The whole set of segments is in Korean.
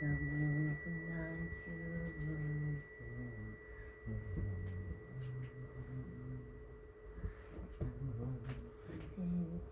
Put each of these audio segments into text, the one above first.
너무 흔한 춤을 너무 큰 춤에서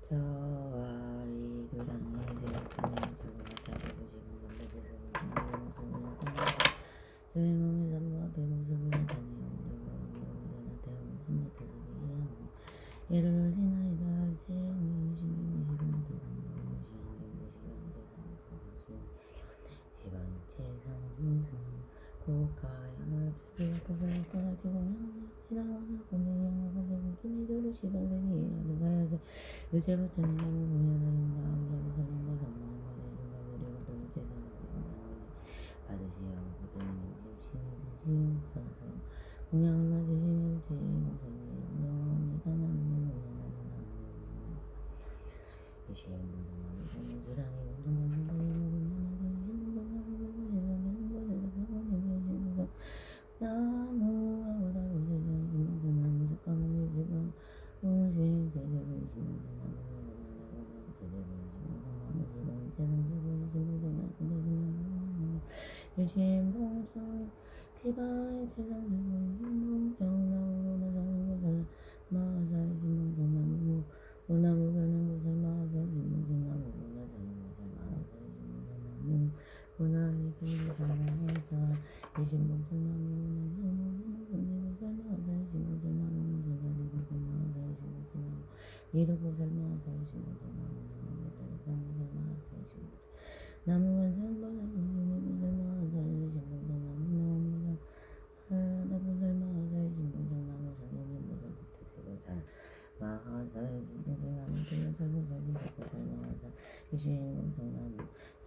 저 아이들랑 이제 다니면서 저희 몸이 산모와 배모습을 나타내요. 예를 올린 아이가 할지 시방체상중성 고가양을 주제고살까 지공양을 희나와나 본능양을 본능을 김이도로 시방생이 가야서 일제부처는 나무 공연하는 나무라고 설명과 선물과 대중과 그리고 또 일제사상을 받으시어 부처님 시시시시옵소서 공양을 맞으시면 제공선이 영원합니다. 나무는 공연하는 나무 이시행문동하는 공주랑이 운동하는 나무하고 다보세요. 나무 습관을 지고 우신 제대를 지고 일심봉정 지방의 재산주고 일심봉정 나무보다 사는 것을 마살 일심봉정 나무고 오나무 변한 것을 마살 일심봉정 나무보다 사는 것을 마살 일심봉정 나무 오나무 변한 살마사 일심봉정 이루보살 마살 일심봉정 나무는 설마살 일심봉정 마살 일심봉정 나무 하라다보살 마살 일심봉정 나무 사는일보살 부태세보살 마하살 일심봉정 나무 대여살보살 지지보살 마하살 일심봉정 나무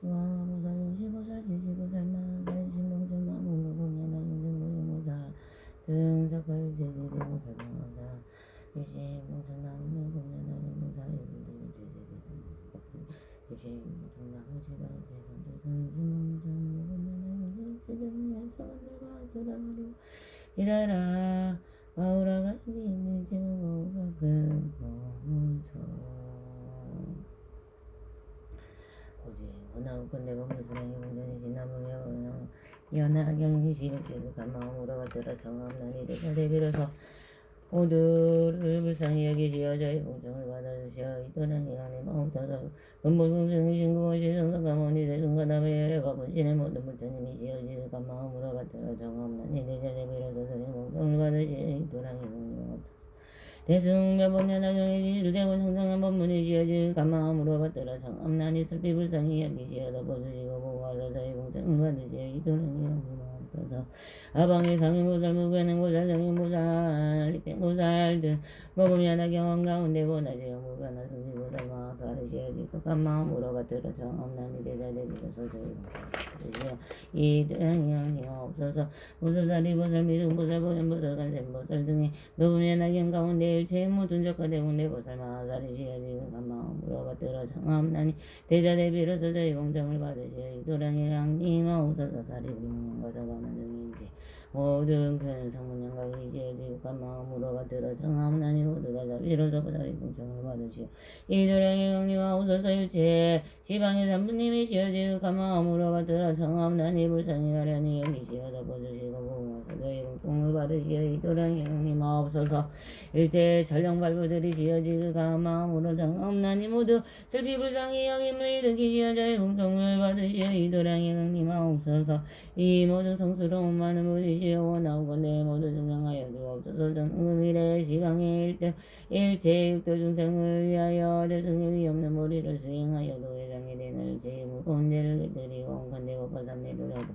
중앙보살 용시보살 지지보살 마하살 일심봉정 나무 무공연하 인생무용보살 등작가일 제지대보살 마하살 일심봉정 나무 무공연하 인생사 일불대일 제지대보살 일심봉정 나무 지방재산 조선주몽정 무공연하 인생제정의 차원들과 돌아가려 일하라 마우라가 비있는 제목과 근본소 오직 원하고 건대 건물수랑이 공전이신 나무며 연하경이 시극지극한 마음으로 받들어 정엄난이 대사 대비로서 모두를 불쌍히 여기시어 저희 공정을 받아주시어 이토랑 기간에 마음터서 근본성승이 신구원시 성성가모니 대중가담의 열애가 본신의 모든 부처님이시여 지극한 마음으로 받들어 정엄난이 대사 대비로서 저희 공정을 받으시어 이토랑 기간에 마음터서 대승묘법연하경의 지주대원 성정한 법문이시여 지극한 마음으로 받들어 정엄난이 슬피 불쌍히 여기시어 덮어주시고 보호하사 저희 공정을 받으시어 이토랑 기간에 마음터서 아방의 상의보살 무변행보살 정인보살 입행보살 등 법음연하경원 가운데 보나지요 무변하 승지보살 마하가르시어 지극한 마음으로 받들어 정엄난이 대자대비로서 저희 공정을 이등양이 없어서 무소살이보살 미등보살 보현보살 간센보살 등의 법음연하경 가운데 일체의 모든 적과 대공대보살 마하가르시어 지극한 마음으로 받들어 정엄난이 대자대비로서 저희 공정을 받으시어 이도량의 양님 없어서 사리불문과 사바는 등인지 모든 큰 성문양과 의지에 지극한 마음으로 받들어 정함나니 모두가 자비로서 저희 공정을 받으시오 이도량의 강림아 오소서 일체 지방의 산부님이시여 지극한 마음으로 받들어 정함나니 불쌍히 가려니 여기시어 덮어주시고 보호하사 저희 공정을 받으시오 이도량의 강림아 없어서 일체 전령발부들이시여 지극한 마음으로 정함나니 모두 슬피 불쌍히 여김을 일으키시어 저희 공정을 받으시오 이도량의 강림아 없어서 이 모든 성스러운 많은 분이 일시시여 원하오건대 모두 증명하여 주옵소서. 전금일에 시방의 일체 육도 중생을 위하여 대승의 위없는 머리를 수행하여 도회장에 대는 제 무거운 죄를 드리고 온건대 법화 삼례를 하고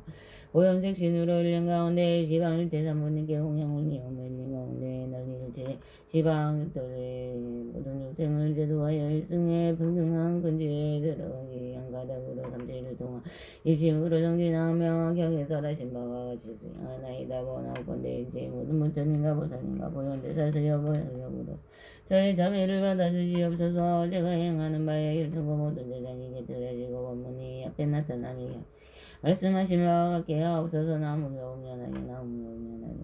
오연색 신으로 일년 가운데 시방 일체 삼부님께 홍양을 이용면님 가운데 널리 일체 시방 육도의 모든 중생을 제도하여 일승에 평등한 근지에 들어가기 위한 가닥으로 삼체일을 통한 일심으로 정진하며 경에서라 신바와 같이 수행하나이다. 원하건대 일체 모든 문천인가 보살인가 보현대사수여 보현력으로 저의 자비를 받아주시옵소서. 제가 행하는 바에 일승고 모든 대장에게 드려지고 원문이 앞에 나타남이 말씀하신 바와 같게 하옵소서. 나무며 오면하게 나무며 오면하게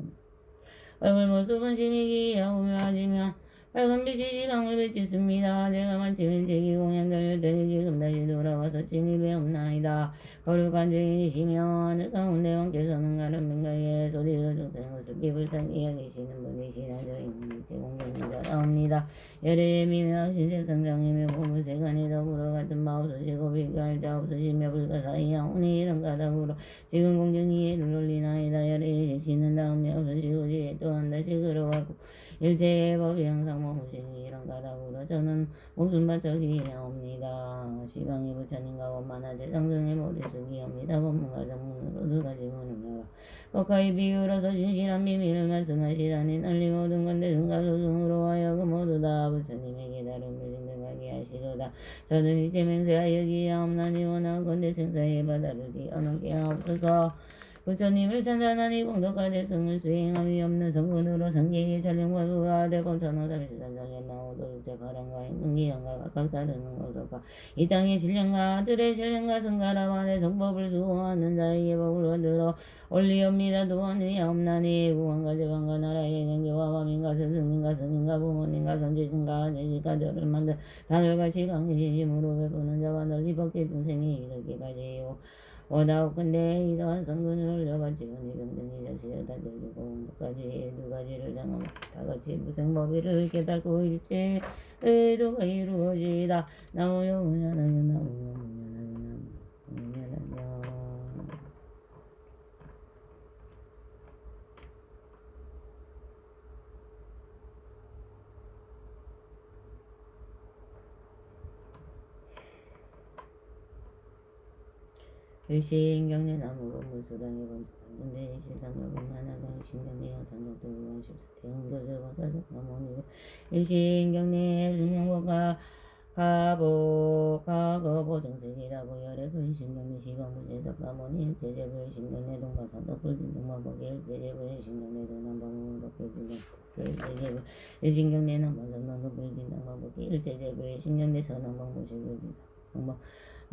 얼굴 모습은 심히 기하오며 하지만 빨간 빛이 시방을 비치습니다. 제가 마치면 제기 공양들을 드리 지금 다시 돌아와서 진입에 없나이다. 거룩한 주인이시며 하늘 가운데 왕께서는 가른 민가에 소리로 중생을 슬피 불쌍히 여기시는 분이시나 저희는 이제 공경이 자라옵니다. 열애에 미며 신색 성장이며 보물 세간에 더불어 같은 바 없으시고 비교할 자 없으시며 불가사의하오니 이런 가닥으로 지금 공경이 예를 올리나이다. 열애에 계시는 다음에 없으시고 지혜 또한 다시 그러하고 일체의 법이 항상 머무시니 이런 가닥으로 저는 목숨 바쳐기하옵니다. 시방의 부처님과 원만한 제상승의 머리 숙이옵니다. 법문과 정문으로 두 가지 문을 열어 법가의 비유로서 진실한 비밀을 말씀하시다니 널리 모든 건대 승가 소승으로 하여금 모두 다 부처님에게 다름을 증명하게 하시도다. 저는 이제 맹세하여 기하옵나니 원하건대 생사의 바다를 뛰어넘게 하옵소서. 부처님을 찬단하니 공덕과 대승을 수행함이 없는 성분으로 성계의 전령과 대범천호 삼시단정에 나오도 육체 바람과 행동기형과 각각 다르는 것과 이 땅의 신령과 아들의 신령과 성가라만의 성법을 수호하는 자에게 법을 얻으러 올리옵니다. 또한 위하옵나니 구원과 제방과 나라의 경계와 화민과 스승님과 스님과 부모님과 선지신과 제지가들을 만든 다늘같이 방해심으로 베푸는 자와 널리 벗게 중생이 이르기까지요. 원하옵건대 이러한 성분을 올려바치고니 병든이 자신을 달려주고 공부까지 두 가지를 장하며 다같이 무생법의를 깨닫고 일체 의도가 이루어지다. 나오여 운연하여 나오여 운연하여 운연하여 일신경내 나무로 물수량의 번주판근대 실상력은 하나가 일신경내 영상력도 무한실사 대응도저 원사적 가모니고 일신경내 중명보가 가거 정색이다 보열의 불신경내 시방무제적 가모니 일제제불 신경내 동방산도 불진동방법계 일제제불 신경내 동남방법계 일제제불 일신경내 남방전방도 불진동방법계 일제제불 신경내 서남방법계 불진동방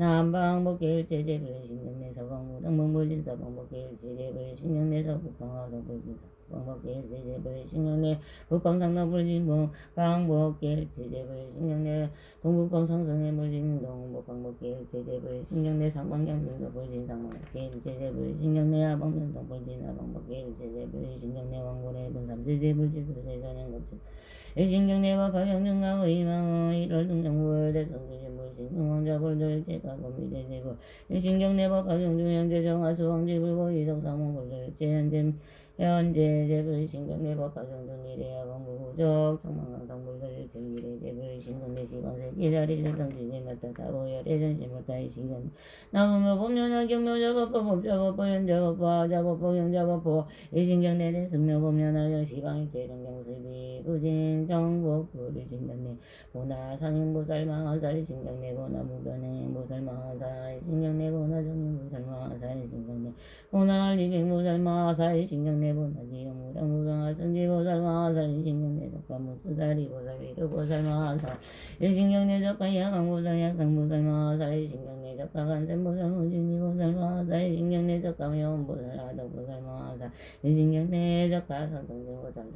남방법계 일제제불 신경내 서방무당방불진사 방법계 일제제불 신경내 서북방하도 불진사 방법계 일제제불 신경내 북방상남불진봉 방법계 일제제불 신경내 동북방상성의 불진동 방법계 일제제불 신경내 상방경중도 불진상방법계 일제제불 신경내 하방면동 불진하 방법계 일제제불 신경내 왕고래 근삼제제불 지불제전행급진 일신경내와 가경중과 의망 일월 등정부월 대성지진불 신중왕자불도 일체가 검미대제불 일신경내와 가경중형제정하수왕지불고 이덕상몽불도 일체현재 현재제불 신경내법 가경중 미래야 공부부적 청망강상불도 일체미래제불 신경내 시방세 기자리 절상지제 몇다다보 열애전시못다이 신경 나무며 법료나 경묘자법보 법자법보 현자법보 하자법보 형자법보 일신경내 대승묘 법료나 시방일체 정경수비 부진 정복불 신경내 보나 상행보살마하살 신경내 보나 무변행보살마하살 신경내 보나 정행보살마하살 신경내 보나 리빙보살마하살 신경내 보나 지영무량무병하선지보살마하살 신경내 적가무수살이보살 위르보살마하살 일신경내 적가 야강보살 약상보살마하살 신경내 적가 간센보살 무진이보살마하살 신경내 적가 명원보살 하덕보살마하살 일신경내 적가 선성대보살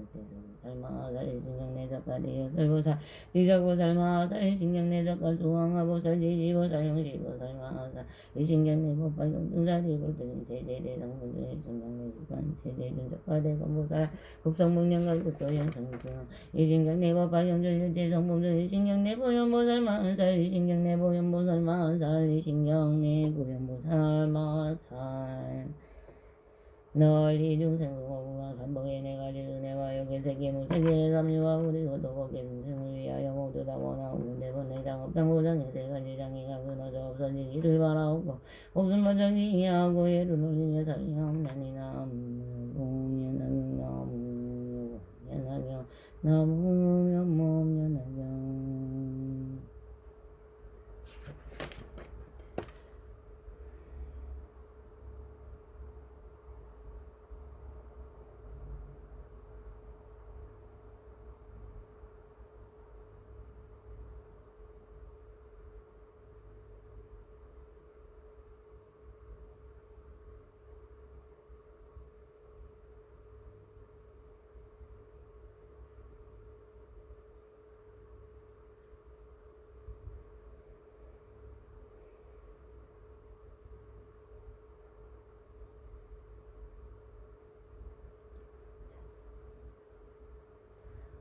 득대보살마하살 일신경내 적가 대여설보살 지적보살마하살 일신경내 적가 수왕하보살 지지보살 용시보살마하살 일신경내 법발용중사리불등 제대대성분중 일신경내 수관 제대중 적가대건보살 국성문명과 극도연성승 일신경내 법발용중 일제성분중 일신경내 보현보살마하살 일신경내 보현보살마하살 일신경내 보현보살마하살 널리 중생공허구강 삼복의 네가지 은혜와 여기 세계 무세계 삼유와 그리고 도복의 중생을 위하여 모두 다 원하오고 네번 내장 업장고장의 세 가지 장애가 끊어져 없어지기를 바라오고 목숨과 정이 이하고 예를 올리며 살리하옵나니 나무면나무면나무면나무면나무면나무면나무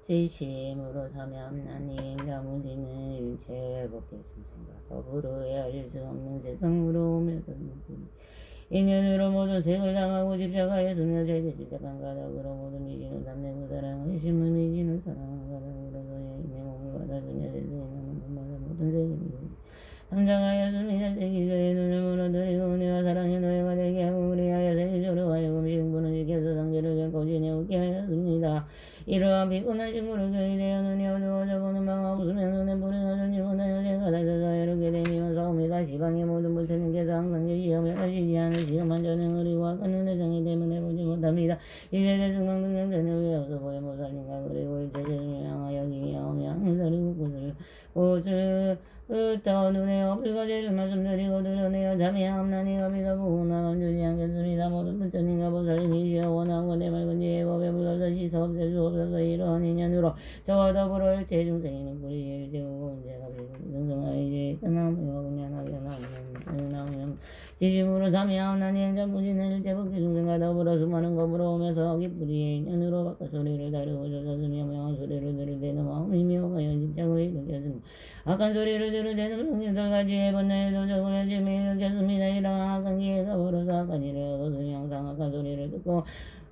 지심으로 참여함나니 행자무지는 일체 법계 중생과 더불어 헤아릴 수 없는 세상으로 오면서 인연으로 모든 색을 당하고 집착하였으며 제게 집착한 가닥으로 모든 미진을 담내고 사랑하는 심은 미진을 사랑한 가닥으로 저의 인의 몸을 받아주며 세상에는 몸마다 모든 색을 당장하였습니다. 세기저의 눈을 무너뜨리고 은혜와 사랑의 노예가 되게 하고 그리하여 세기조로 하여금 신분을 지켜서 상대를 겪고 지내오게 하였습니다. 이러한 피곤한 식물을 결의되어 눈이 어두워져 보는 바가 없으면 눈에 불이 어전지 못하여 제가 다져서 이렇게 되면 사옵니다. 시방의 모든 부처님께서 항상 계시어 멸하시지 않으시오만 저는 의리고 악한 눈의 정의 때문에 보지 못합니다. 이세대 승강 등령전을 외워서 보여 못살린가 그리고 일체제를 향하여 기하오며 항사리고 꽃을 흩어 눈에 없을 것을 말씀드리고 드러내어 잠이하옵나니 어비가 부구나 감주지 않겠습니다. 모든 부처님과 보살님이시여 원하고 내 맑은 지혜의 법에 불러서 씻어 없앨 수 없어서 이러한 인연으로 저와 더불어 일체 중생이는 불의에 일제우고 언제가 불성성하여 이제 떠나며 공연하게 나오면 지심으로 잠이하옵나니 행자무지는 일체 복지 중생과 더불어 수많은 겁으로 오면서 기쁘리의 인연으로 바깥 소리를 다루고 젖었으며 명한 소리를 들을 때는 마음이 묘하여 집착을 일으켰습니다. 악한 소리를 들을 때는 여덟가지의 번뇌의 도적을 열심히 일으켰습니다. 이러한 악한 기회가 벌어서 악한 일을 얻었으며 항상 악한 소리를 듣고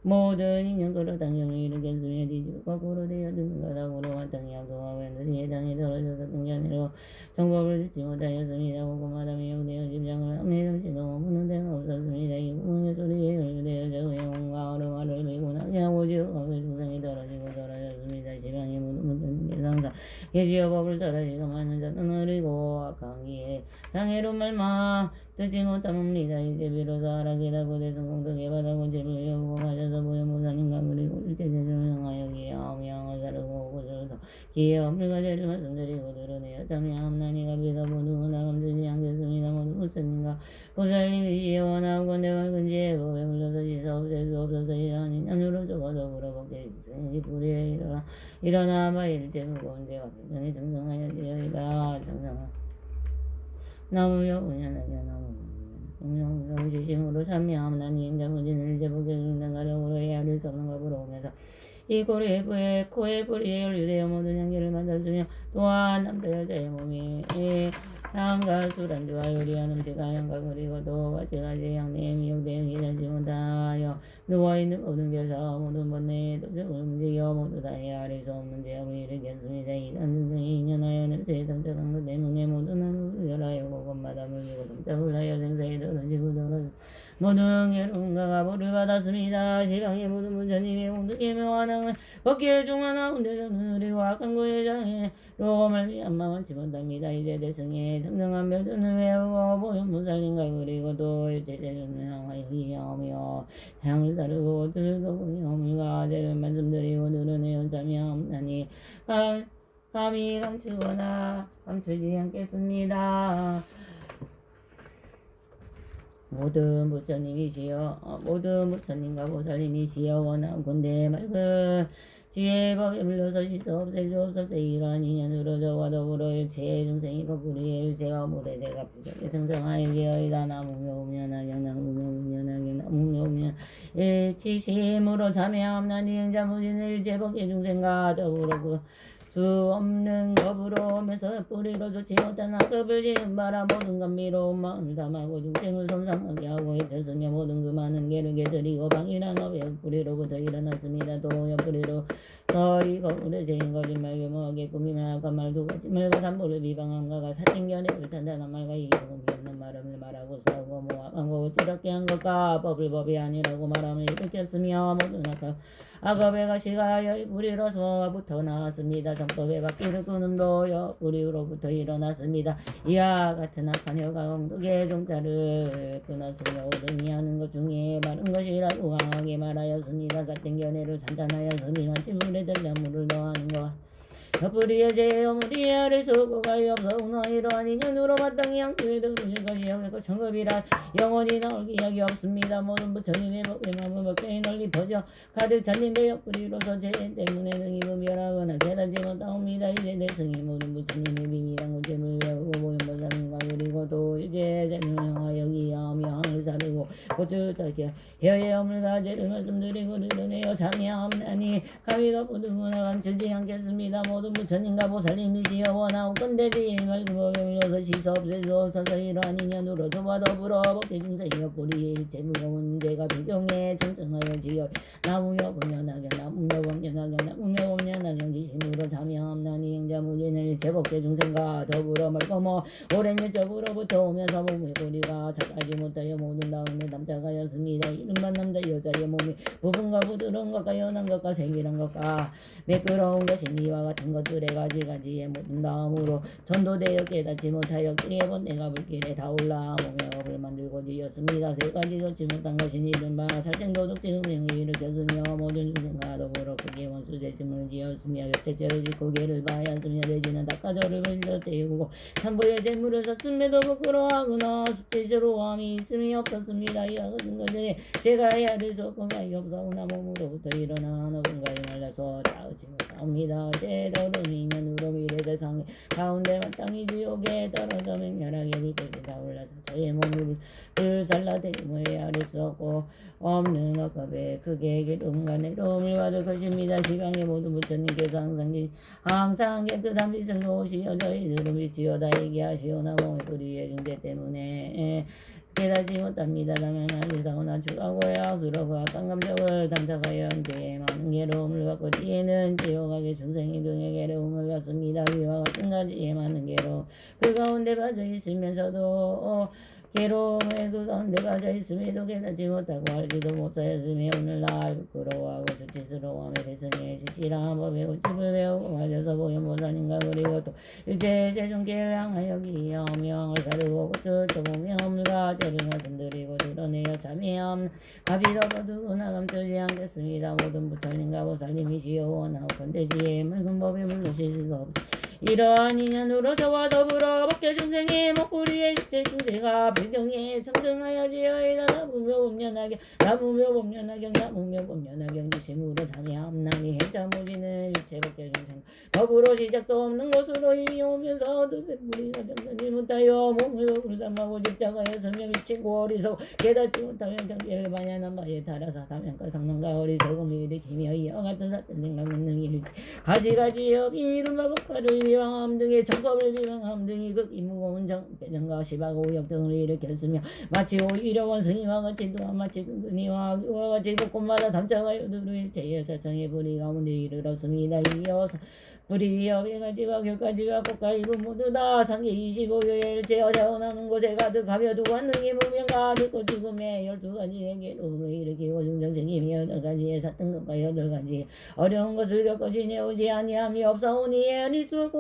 모든 인연 끌어당김을 일으켰으며 뒤집어 거꾸로 되어 듣는 가닥으로 마땅히 양도하고 했더니 해당에 떨어져서 등잔으로 정법을 듣지 못하였습니다. 고구마다 미혹되어 집장을 합니다. 지도 무는 데가 없었습니다. 이 구멍의 소리에 열되어 저의 온갖 얼음알을 밀고 나게 하고 지옥하게 중생이 떨어졌습니다. 지방의 무는 항상 계시어 법을 떨어지고 많은 자는 어리고 악한 기에 장애로 말마 듣지 못합니다. 이제 비로소 하락이다 고대 성공덕에 받아 고지를 여고 가셔서 보여무사님과 그리고 일체제를 향하여 기하오며 양을 사르고 고절도 기하오 물가제를 말씀드리고 드러내어 참여함나니가 비서 모두 나감주지 않겠습니다. 모두 부처님과 보살님이시여 원하고 내 맑은 지혜에 법에 물러서 씻어 없앨 수 없어서 이러한 인연으로 적어도 물어보게 중생이 불의에 일어나 바 일체 무거운 죄가 불전히 정정하여 지어이다. 정정하 나무여 운연하게 나무여 지심으로 참여함나니 행자무지는 일제복의 중생가력으로 헤아릴 수 없는 법으로 오면서 이 꼬리의 부에 코의 뿌리에 연루되어 모든 향기를 만들어주며 또한 남자 여자의 몸이 향과 술안주와 요리한 음식과 향과 그리고 또 가지가지 향내에 미혹되어 기다지 못하여 누워있는 모든 결사 모든 번뇌의 도적을 움직여 모두 다 헤아릴 수 없는 죄악을 일으켰습니다. 이런 중생이 인연하여 냄새에 담착한 것 때문에 모든 하늘을 열하여 곳곳마다 물리고 담착을 하여 생사에 떨어지고 모든 괴로움과 가보를 받았습니다. 시방의 모든 부처님의 공덕의 묘한 항은 법계의 중하나운데 저는 그리고 악한 고의 장애로 말미암아 원치 못합니다. 이제 대승의 정정한 별전을 외우고 보현무살림과 그리고 또 일체제전을 향하여 이하오며 향을 다루고 들도 보여물과 죄를 말씀드리고 드러내어 잠이하옵나니 감히 감추거나 감추지 않겠습니다. 모든 부처님이시여 모든 부처님과 보살님이시여 원하건대 맑은 지혜의 법에 물러서 씻어 없앨 수 없어서 이러한 인연으로 저와 더불어 일체의 중생이 거꾸리의 일체와 물의 대가 부정에 정정하여 기어이다. 나무며 우면하게 나무며 우면하게 나무며 우면 일치심으로 참여함나니 행자무지는 일체 법계 중생과 더불어 수 없는 겁으로 오면서 뿌리로 좋지 못한 악업을 지은 바라 모든 감미로운 마음을 담아고 중생을 손상하게 하고 해쳤으며 모든 그 많은 게르게 드리고 방이란 업의 뿌리로부터 일어났습니다. 또 옆뿌리로 서리고 우려쟁인 거짓말 교모하게 꾸미만 악한 말 두 가지 말과 산보를 비방함과가 사땡견해를 찬단한 말과 이기음이 없는 말을 말하고 싸우고 모함하고 어찌럽게 한 것과 법을 법이 아니라고 말함을 일으켰으며 모든 악업의 가시가 뿌리로서부터 나왔습니다. 정법의 바퀴를 끄는 도여 뿌리로부터 일어났습니다. 이와 같은 악한 혀가 엉뚱의 종자를 끊었으며 오등이 하는 것 중에 바른 것이라고 강하게 말하였습니다. 사땡견해를 산탄하였으니 마치 물에 들려 물을 더하는 것 뿌리에 제여 무리에 아래 서고가 없사오나 이러한 인연으로 마땅히 양쪽에 들으실 것이여 그 성급이라 영원히 나올 기약이 없습니다. 모든 부처님의 법의 마음은 법경이 널리 퍼져 가득 찬진대 옆뿌리로서 제 때문에 능히 분별하거나 깨닫지 못하옵니다. 이제 내 승이 모든 부처님의 비밀한 구제를 외우고 모형보살님과 그리고 또 이제 제명하여 기하며 하늘 사르고 고출 닦여 혀의 어물과 죄를 말씀드리고 드러내어 참여함나니 감히 덮어두거나 감추지 않겠습니다. 모든 부처님과 보살님이시여 원하옵건대 지임을 그법에 물려서 씻어 없애주옵소서. 이러한 인연으로 저와 더불어 법계 중생이여 뿌리의 일체 무거운 죄가 비경에 청정하여 지어 나무며 범연하경 나무며 범연하경 나무며 범연하경 지심으로 참여함나니 행자무진을 일체 법계 중생과 더불어 멀거머 오랜 일적으로부터 오면서 몸의 뿌리가 착하지 못하여 모든 다음에 남자가였습니다. 이른바 남자 여자의 몸이 부분과 부드러운 것과 연한 것과 세밀한 것과 매끄러운 것이 이와 같은 것들의 가지가지에 모든 다음으로 전도되어 깨닫지 못하여 끼에 번뇌가 불길에 다올라 몸의 업을 만들고 지었습니다. 세 가지 좋지 못한 것이 이른바 살생도둑질 음행을 일으켰으며 모든 중생과 더불어 크게 원수재심을 지었으며 여체죄를 짓고 개를 바하였으며 내지는 닭가저를 빌려 떼우고 산보의 재물을 샀음에도 부끄러워하거나 수치스러움이 있음이 없었습니다. 이와 같은 것들에 제가 해야 될 소건가이 없사오나 몸으로부터 일어나 너군가에 말려서 닿지 못합니다. 제더러미 인연으로 미래 세상에 가운데 마땅히 지옥에 떨어져 맹렬하게 불꽃이 타올라서 저의 몸을 불살라 대모에 아를 수 없고 없는 억압에 크게 기름과 내로움을 가득 하십니다. 시방의 모든 부처님께서 항상 깨끗한 빛을 놓으시어 저희들을 비치어다 얘기하시오나 몸의 뿌리의 징계 때문에 깨닫지 못합니다. 다만 알리사오나 추가고야 악수라고 악한 감정을 담착하여 한데 많은 괴로움을 받고 뒤에는 지옥하게 중생이 등에 괴로움을 받습니다. 위와 같은 가지에 많은 괴로움 그 가운데 빠져 있으면서도 괴로움에 그 가운데 빠져 있음에도 깨닫지 못하고 알지도 못하였으며 오늘날 부끄러워하고 수치스러워함에 대성에 시시라한 법의 고집을 배우고 말려서 보현보살님과 그리고 또 일체 세종계를 향하여 기하며 사르고 뜻도 보며 물과 죄를 말씀드리고 드러내어 참여함 갑이 덮어두거나 감추지 않겠습니다. 모든 부처님과 보살님이시여 원하옵건대 지혜 맑은 법에 물러실 수 없습니다. 이러한 인연으로 저와 더불어 법계 중생의 목뿌리의 일체 중생아 불경에 청정하여 지어이다. 나무며 법련하경 나무며 법련하경 나무며 법련하경 지심으로 참여함나니 해자무지는 일체 법계 중생 더불어 시작도 없는 곳으로 이미 오면서 드세 뿌리가 정전지 못하여 몸을 불담하고 집착하여서며 미치고 어리석고 깨닫지 못하면 경계를 반야한 바에 따라서 다면과 성능과 어리석음을 일으키며 이와 같은 사건 생각은 능히 일체 가지가지 업이 이른바 법과를 비방함 등의 정법을 비방함 등이 극이 무거운 배정과 시바고 우역 등을 일으켰으며 마치 오히려 원승이와 같이 또한 마치 근근이와 같이 곳곳마다 담착하여 두루 일체의 사청의 불이 가운데 이르렀습니다. 이어서 불이 여기가지와 격가지와 꽃과 이분 모두 다 상계 25요일 일체 어자원하는 곳에 가득하며 두관 등의 무명 가득고 죽음의 12가지의 괴로움을 일으키고 중정생님이 8가지의 사등급과 8가지 어려운 것을 겪으시니 오지 아니함이 없사오니 아니 수없고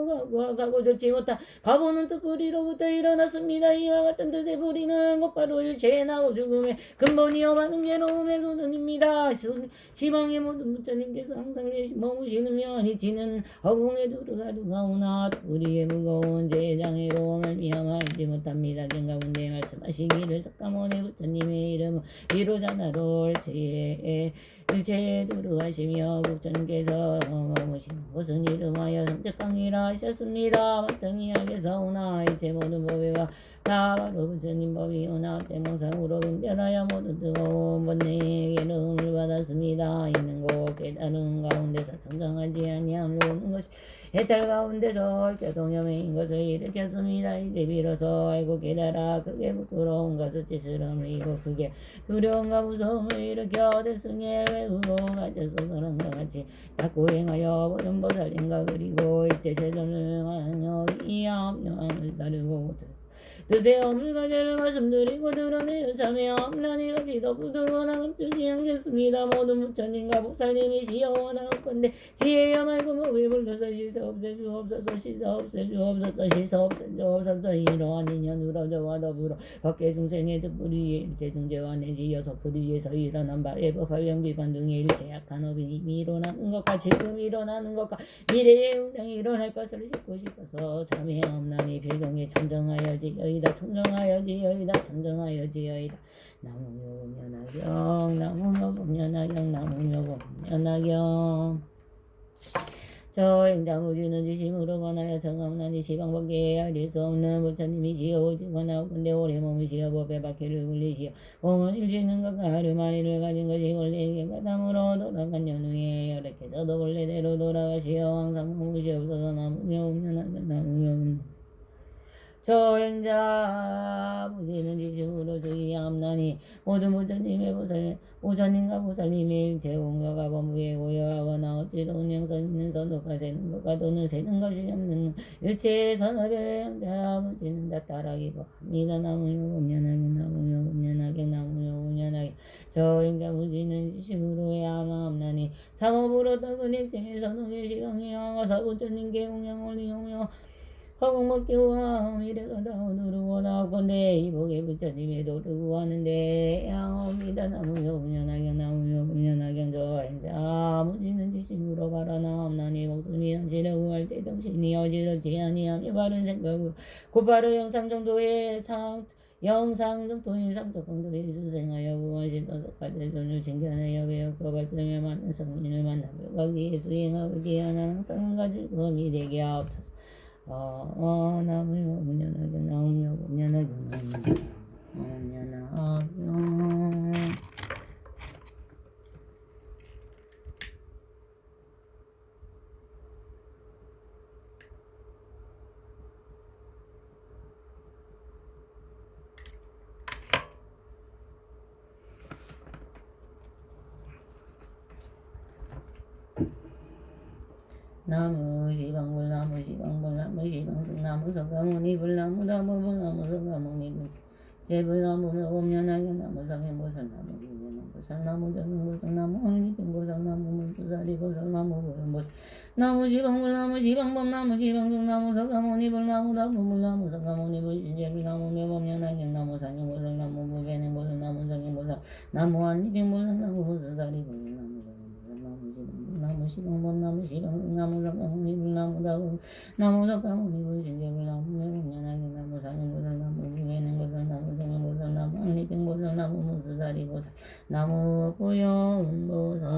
가고 좋지 못한 가보는 뜻 뿌리로부터 일어났습니다. 이와 같은 뜻의 뿌리는 곧바로 일체에 나고 죽음의 근본이요 많은 괴로움의 근원입니다. 시방의 모든 부처님께서 항상 머무시는 면이 지는 허공에 두루가두가오나 뿌리의 무거운 제장애로 말미암아 알지 못합니다. 경가군대에 말씀하시기를 석가모니 부처님의 이름은 위로자나로 일체에 두루하시며 부처님께서 머무시는 곳은 이름하여 성적강이라 하셨습니다. 마땅히 하게사오나 일체 모든 법에와 다 바로 부처님 법이오나 때몽상으로 분별하여 모든 뜨거운 번뇌의 괴로움을 받았습니다. 있는 곳 깨달은 가운데서 성장하지 아니함으로 오는 것이 해탈 가운데서 교통염인 것을 일으켰습니다. 이제 비로소 알고 깨달아 그게 부끄러운 것을 뜻을 흘리고 그게 두려움과 무서움을 일으켜 대승의 외우고 가져서 그런과 같이 닦고 행하여 보존 보살님과 그리고 일제 세존을 하여 이암영을 사르고 드세요. 물가제를 말씀드리고 드러내어 참여 없나니가 비도 부드러워나 멈추지 않겠습니다. 모든 부처님과 복살님이시여 원하건대 지혜여 말고 법을 불러서 씻어 없애주옵소서 씻어 없애주옵소서 씻어 없애주옵소서 이러한 인연 우러져와 더불어 밖에 중생의 뜻불이에 일체 중재와 내지여서 불의에서 일어난 바의 법화병 비판 등의 일체 약한 업이 이미 일어나는 것과 지금 일어나는 것과 미래의 응장이 일어날 것을 싣고 싶어서 참여 없나니 필경에 천정하여지여이다 천정하여지여이다 천정하여지여이다 나무묘 법련하경 나무묘 법련하경 나무묘 법련하경 저 행자무지는 지심으로 관하여 정함나니 시방법계에 알릴 수 없는 부처님이시여 오직 원하건대 오래 머무시어 법에 바퀴를 굴리시어 몸은 일시는 것과 하루만이를 가진 것이 원래에게 가담으로 돌아간 연후에 열악해서도 원래대로 돌아가시어 항상 머무시옵소서 나무묘 법련하경 나무묘 저 행자 무지는 지심으로 주의함나니 모든 부처님의 부처님과 보살님의 일체 온가가 범부에 고여하거나 어찌로 운영성 있는 선도가 세는 것과 돈을 세는 것이 없는 일체 선업의 행자 무지는 다 따라기 바랍니다. 나무요 법련하경 나무요 법련하경 나무요 법련하경 저 행자 무지는 지심으로 해야함나니 상업으로 떡은 일체의 선업의 시강이 하가사 부처님께 공양을 이용하여 허공먹기와 미래가 다오누르고 나오건대 이복의 부처님의 도를 구하는데 양옵니다. 나무요 법련하경 나무요 법련하경 저 행자 무지는 지심으로 바라나옵나니 목숨이 한시를 구할 때 정신이 어지럽지 아니하며 바른 생각으로 곧바로 영상 정도의 상적동의 수생하여 구원실도서 발대존을 징견하여 배웠고 발전에 맞는 성인을 만나고 거기에 수행하고 기한한 항상 가질 검이 되게 하옵소서. 나무요 법련하경 나무요 법련하경 나무요 법련하경 나무 시방불 나무 시방불 나무 시방승 나무 석가모니불 나무 다불불 나무 석가모니불 제불나무며 법련하경 나무 상행보살 나무 비변보살 나무 정행보살 나무 황리빙보살 나무 문수사리보살 나무 보현보살 나무 시방불 나무 시방법 나무 시방승 나무 석가모니불 나무 다불불 나무 석가모니불 신제불 나무며 법련하경 나무 상행보살 나무 무변행보살 나무 정행보살 나무 황리빙보살 나무 문수사리보살 나무 시방법 나무 시방승 나무 석가모니불 나무 다불 나무 석가모니불 신제불 나무며 법련하경 나무 상행보살 나무 무변행보살 나무 정행보살 나무 황리빙보살 나무 문수사리보살 나무 보현보살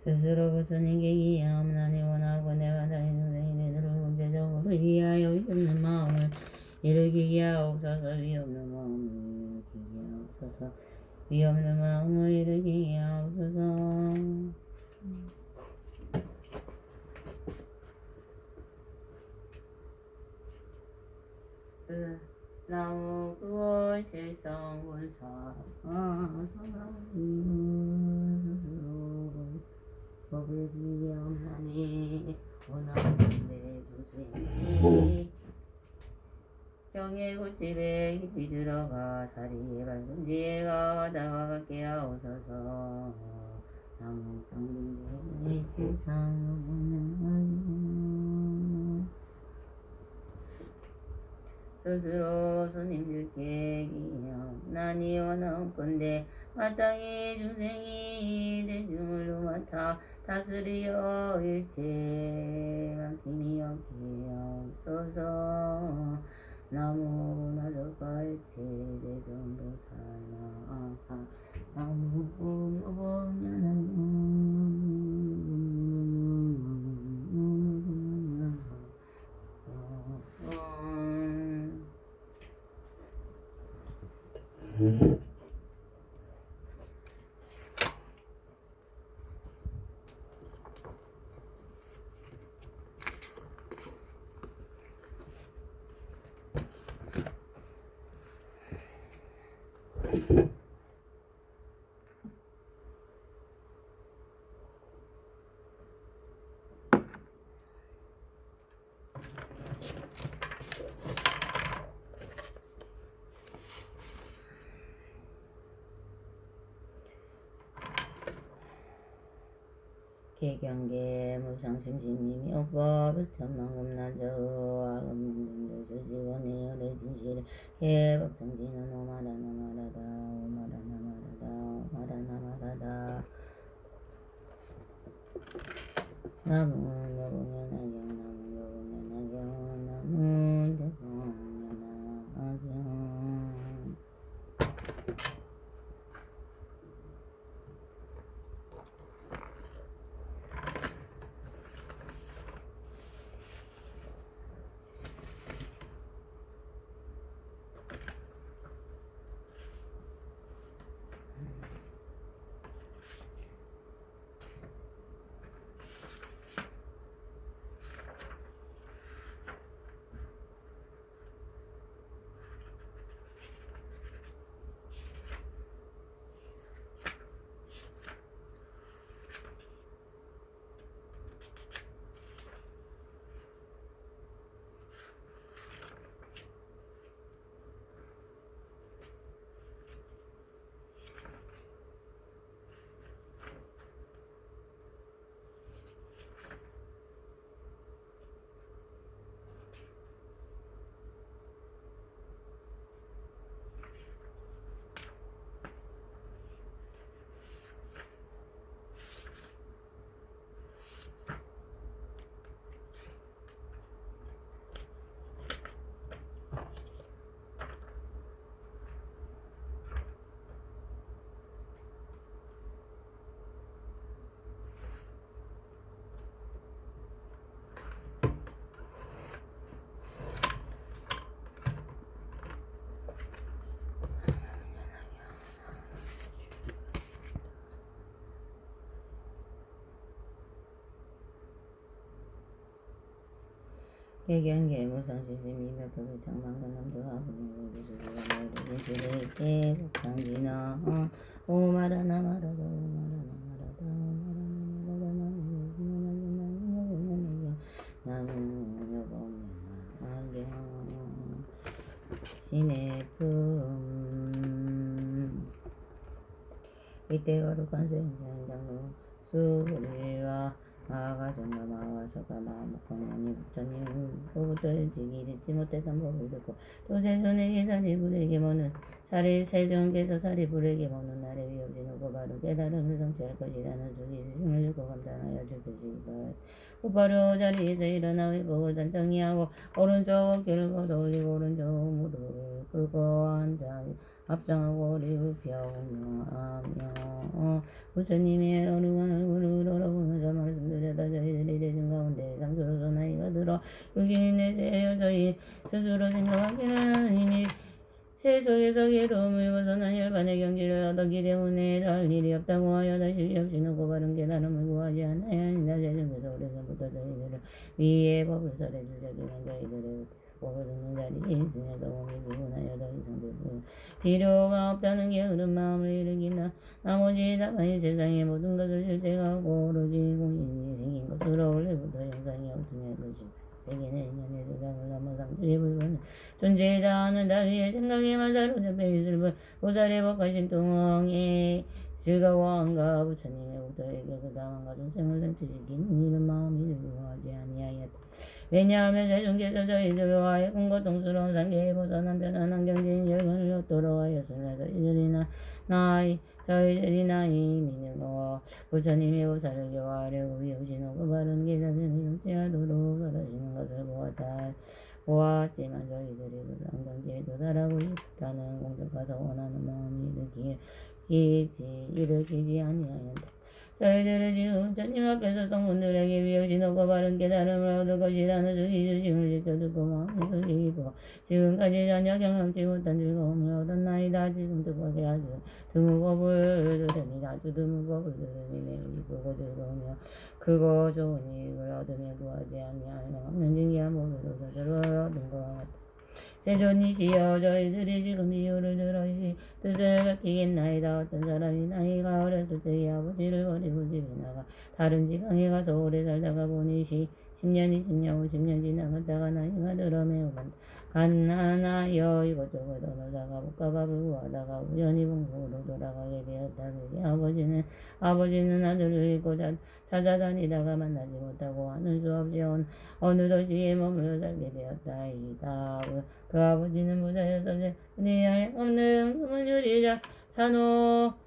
스스로 부처님께 기하옵나니 원하고 내가 다인 중생이들을 문제적으로 이해하여 위없는 마음을 이루기게 하옵소서. 위없는 마음을 이루기게 하옵소서. 위없는 마음을 이루기게 하옵소서. 그 나무 그월 실성불사 법을 비엄하니 원하는데 주세니 병에 골집에 깊이 들어가 사리에 밝은 지혜가 나와 같게 하옵소서. 나무 병든데 세상은 스스로 스님들께 기억나니 원하건대 마땅히 중생이 대중을 맡아 다스리어 일체 막힘이 없게 하옵소서. 나무 나저가 일체 대전보살 나사 나무 개경계 무상심심님이 오빠 백천만금난저우 아금문도 수지원이 열애 진실에 개법정지는 오마라나 마라다 오마라나 마라다 오마라나 마라다 나무 여공연하경 나무 여공연하경 나무 여공연하경 개경계 무상심심이몇법의 장만건 남조와 부동고기수수가 진실에 복장지나 오마라나 마라다 오마라나 마라다 오마라나 마라다 나무 여공연하경 신의 품 이때 거룩한 생장로 수리와 마가정가 마가서가 마목광년이 부처님 로부터 일찍이 듣지 못했던 법을 듣고 도세손의 예산이 불에게 모는 살이 세종께서 살이 불에게 모는 날에 위협진하고 바로 깨달음을 성취할 것이라는 주기 힘을 듣고 감탄하여 즉드시기 바라. 곧바로 자리에서 일어나 의복을 단정히 하고 오른쪽 어깨를 걷어올리고 오른쪽 무릎을 꿇고 앉아 합장하고 리우 평명하며 부처님의 어루한 얼굴을 돌아보면서 말씀드렸다. 저희들이 대중 가운데 상수로서 나이가 들어 육신이 내세여 저희 스스로 생각하기는 이미 세속에서 괴로움을 벗어난 열반의 경지를 얻었기 때문에 달 일이 없다고 하여 다시 없이는 고바른 깨달음을 구하지 않아야 한다. 세종께서 오래전부터 저희들을 위에 법을 설해 주셨지만 저희들의 법을 듣는 자리에 있으며 도움이 피곤하여 더 이상 들을 필요가 없다는 게으른 마음을 일으킨다. 나머지 다만이 세상의 모든 것을 실체하고 오로지 공인이 생긴 것으로 원래부터 형상이 없으며 그것이 세계는 인연의 세상을 넘어 상주의 불변은 존재이다 하는 다위의 생각에만 사로잡혀 있을 뿐 보살의 법하신 동에 즐거워한가 부처님의 옥도에게 그 다만과众생을 성취시키는 이런 마음이 들고하지 아니하였다. 왜냐하면 세존께서 저희들과의 공고통스러운 상계에 벗어난 편안한 경제인 열반을 얻도록 하였으나 저희들이 나이 믿는 부처님의 보살을 교화하려고 비우시는 바른 계단을 성취하도록 하시는 것을 보았지만 저희들이 그 안경지에 도달하고 싶다는 공덕가서 원하는 마음이 일으키지 아니하였다. 저희들은 지금 부처님 앞에서 성분들에게 비우신 없고 바른 깨달음을 얻을 것이라는 주의주심을 직접 듣고 마음이 크게 기쁘고 지금까지 전혀 경험치 못한 즐거움을 얻었나이다. 지금 뜻밖의 아주 드무법을 들으니 아주 드무법을 들으니 매우 기쁘고 즐거우며 크고 좋은 이익을 얻으며 구하지 아니할 없는 진기한 법으로 저절로 얻은 것 같다. 세존이시여 저희들이 지금 이유를 들어 이 뜻을 밝히겠나이다. 어떤 사람이 나이가 어렸을 적에 아버지를 버리고 집에 나가 다른 지방에 가서 오래 살다가 보니 10년, 20년, 50년 지나갔다가 나이가 들어 매우 가난하여 이것저것 얻어다가 묵가밥을 구하다가 우연히 본국으로 돌아가게 되었다. 아버지는 아들을 잃고 찾아다니다가 만나지 못하고 하는 수 없이 어느 도시에 머물러 살게 되었다이다. 그 아버지는 부자였어. 네 없는 금은 유리자 산호박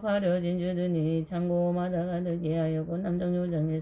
화려진 주더니 창고마다가 들게 하였고 남정 요정의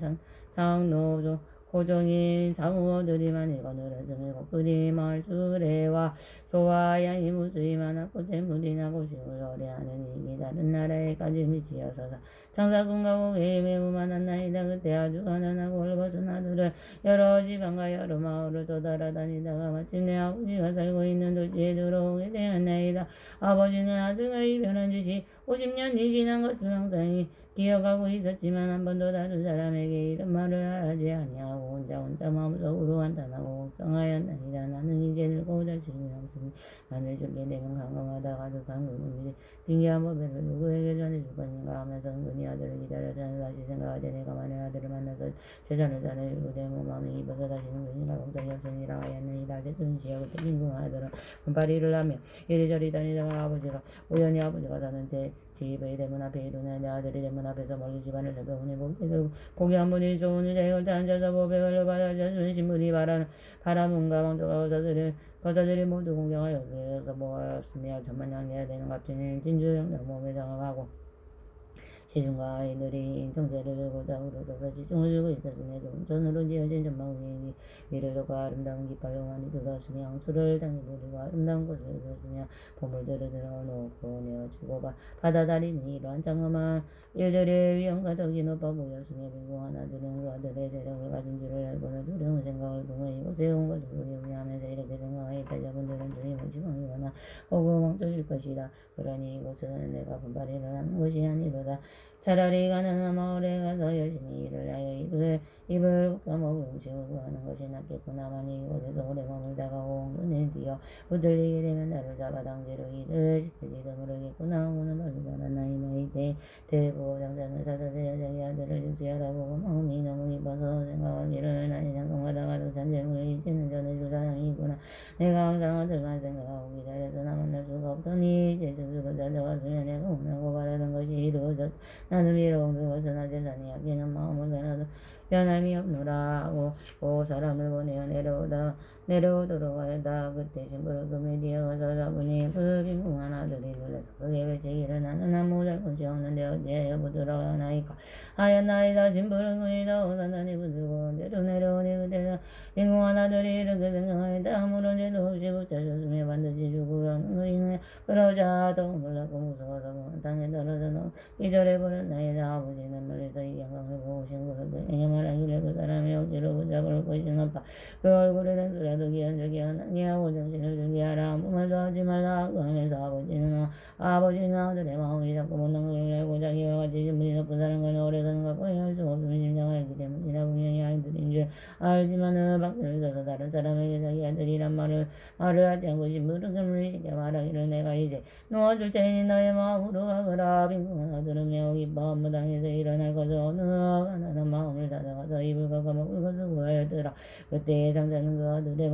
상노조 고종인 사무어들이 많이 거느렸으며 그리 마을 수레와 소와 양이 무수히 많았고 재물이 나고 시을 어뢰하는 이기 다른 나라에까지 미치어서 장사꾼과 고객이 매우 많았나이다. 그때 아주 가난하고 헐벗은 아들은 여러 지방과 여러 마을을 도달아다니다가 마침내 아버지가 살고 있는 도시에 들어오게 되었나이다. 아버지는 아들과 이별한 짓이 50년이 지난 것을 항상 기억하고 있었지만 한 번도 다른 사람에게 이런 말을 하지 아니하고 혼자 마음속으로 한탄하고 걱정하였나이다. 나는 이제 늙고 자식이 없으니 만일 죽게 되면 강건하다 가득한 금이 징계한 법회를 누구에게 전해줄 것인가 하면서 은근히 아들을 기다려서 다시 생각하되 내가 만일 아들을 만나서 재산을 전해주고 내 마음이 입어서 다시는 것인가 걱정이 없으니라 하였느니라. 제순시여 그때 빈궁한 아들은 금파리를 하며 이리저리 다니다가 우연히 아버지가 사는 집의 대문 앞에 이르네. 내 아들이 대문 앞에서 멀리 집안을 살펴보니 고기 한 분이 좋은 의자에 옳다 앉아서 법에 걸려받아주는 신분이 바라문과 왕조가 거사들이 모두 공경하여 그래서 모았으며 천만냥해야 되는 값지는 진주영당 몸에 장악하고 시중과 아이들이 정세를 들고자 울어서서 지중을 들고 있었으며 손으로 지어진 전망위 위를 덮고 아름다운 깃발로 많이 들었으며 황수를 땅에 뿌리고 아름다운 꽃을 들었으며 보물들을 들어놓고 내어주고 받아다리니 이러한 장엄한 일들의 위엄과 덕이 높아 보였으며 빈궁한 아들은 그 아들의 재력을 가진 줄을 알고는 두려운 생각을 보며 이곳에 온 것을 두려워하면서 이렇게 생각하였다. 저분들은 주님을 지망하거나 혹은 왕족일 것이다. 그러니 이곳은 내가 분발이를 하는 것이 아니로다. 차라리 가난한 마을에 가서 열심히 일을 하여 입을 까먹을 음식을 구하는 것이 낫겠구나. 만일 이곳에서 오래 머물다가 온눈에 띄어 붙들리게 되면 나를 잡아 당대로 일을 시킬지도 모르겠구나. 오늘 멀리 가는 나이 대보장자는 사자되어 자기 아들을 육시하라고 마음이 너무 기뻐서 생각하기를 나의 장동하다가 도찬 재물을 이제는 전해줄 사람이구나. 내가 항상 아들만 생각하고 기다려서 나 만날 수가 없더니 이제 증수가 찾아왔으면 내가 원하고 바라던 것이 이루어졌다. 나는 미로운 그것은 나 재산이 아끼는 마음을 변함이 없노라 하고 사람을 보내어 내려오도록 하였다. 그때 신부를 금에 뒤어가서 잡으니 그 빈궁한 아들이 놀라서 그게 외치기를 나는 아무 잘못이 없는데 어찌 여부들어 하나이까 하였나이다. 신부는 그이 더운 산단이 부들고 내려오니 그때는 빈궁한 아들이 이렇게 생각하였다. 아무런 죄도 없이 붙여줬으며 반드시 죽으라는 것이네. 그러자 더욱 놀랍고 무서워서 땅에 떨어져 기절해버렸나이다. 아버지는 멀리서 이 영광을 보고 신부를 그에게 말하기를 그 사람의 억지로 붙잡을 것이 높아 그 얼굴에 댄 소리도 귀한 적이 하나니하고 정신을 들게 하라 아무 말도 하지 말라 그 하면서 아버지는 아들의 마음이 자꾸 못난 것을 알고 자기와 같이 신분이 높은 사람과는 오래 사는 것과 할 수 없음을 짐작하였기 때문이다 분명히 아이들인 줄 알지만은 밖으로 서서 다른 사람에게 자기 아들이란 말을 하지 않고 신부를 그물을 시켜 말하기를 내가 이제 놓아줄 테니 너의 마음으로 하거라 빈궁한 아들은 매우 기뻐 무당에서 일어날 것을 어느 가난한 마음을 닫아가서 이불과 까먹을 것을 구하였더라 그때의 장자는 그 아들의